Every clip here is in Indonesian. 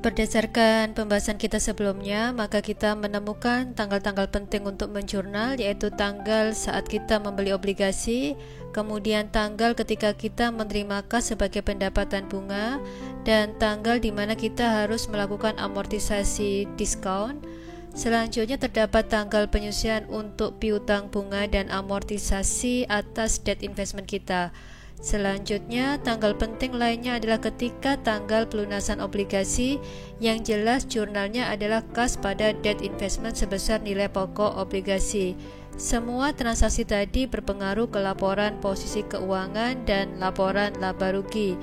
Berdasarkan pembahasan kita sebelumnya, maka kita menemukan tanggal-tanggal penting untuk menjurnal, yaitu tanggal saat kita membeli obligasi, kemudian tanggal ketika kita menerima kas sebagai pendapatan bunga, dan tanggal di mana kita harus melakukan amortisasi diskon. Selanjutnya terdapat tanggal penyusian untuk piutang bunga dan amortisasi atas debt investment kita. Selanjutnya, tanggal penting lainnya adalah ketika tanggal pelunasan obligasi, yang jelas jurnalnya adalah kas pada debt investment sebesar nilai pokok obligasi. Semua transaksi tadi berpengaruh ke laporan posisi keuangan dan laporan laba rugi.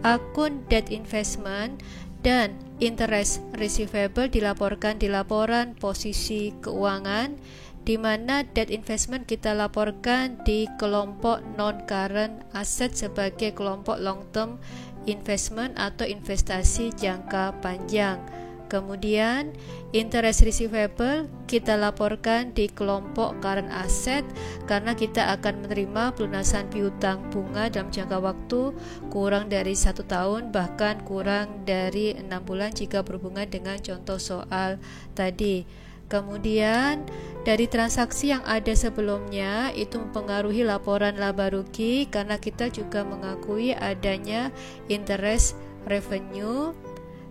Akun debt investment dan interest receivable dilaporkan di laporan posisi keuangan, di mana debt investment kita laporkan di kelompok non-current asset sebagai kelompok long-term investment atau investasi jangka panjang. Kemudian interest receivable kita laporkan di kelompok current asset karena kita akan menerima pelunasan piutang bunga dalam jangka waktu kurang dari 1 tahun, bahkan kurang dari 6 bulan jika berhubungan dengan contoh soal tadi. Kemudian dari transaksi yang ada sebelumnya itu mempengaruhi laporan laba rugi karena kita juga mengakui adanya interest revenue.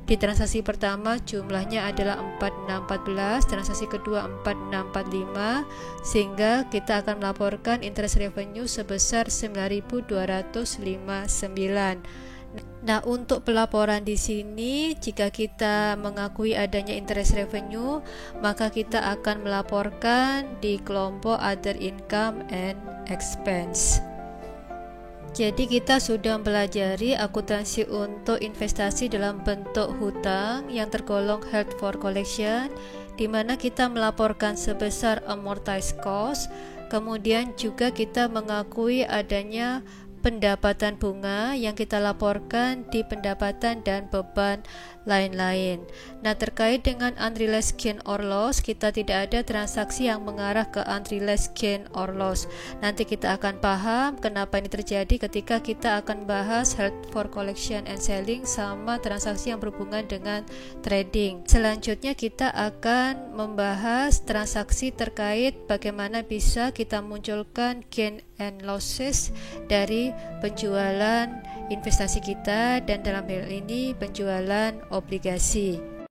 Di transaksi pertama jumlahnya adalah 4614, transaksi kedua 4645, sehingga kita akan melaporkan interest revenue sebesar 9259. Nah, untuk pelaporan di sini, jika kita mengakui adanya interest revenue, maka kita akan melaporkan di kelompok other income and expense. Jadi kita sudah mempelajari akuntansi untuk investasi dalam bentuk hutang yang tergolong held for collection, di mana kita melaporkan sebesar amortized cost. Kemudian juga kita mengakui adanya pendapatan bunga yang kita laporkan di pendapatan dan beban lain-lain. Nah, terkait dengan unrealized gain or loss, kita tidak ada transaksi yang mengarah ke unrealized gain or loss. Nanti kita akan paham kenapa ini terjadi ketika kita akan bahas held for collection and selling sama transaksi yang berhubungan dengan trading. Selanjutnya kita akan membahas transaksi terkait bagaimana bisa kita munculkan gain and losses dari penjualan investasi kita, dan dalam hal ini penjualan obligasi.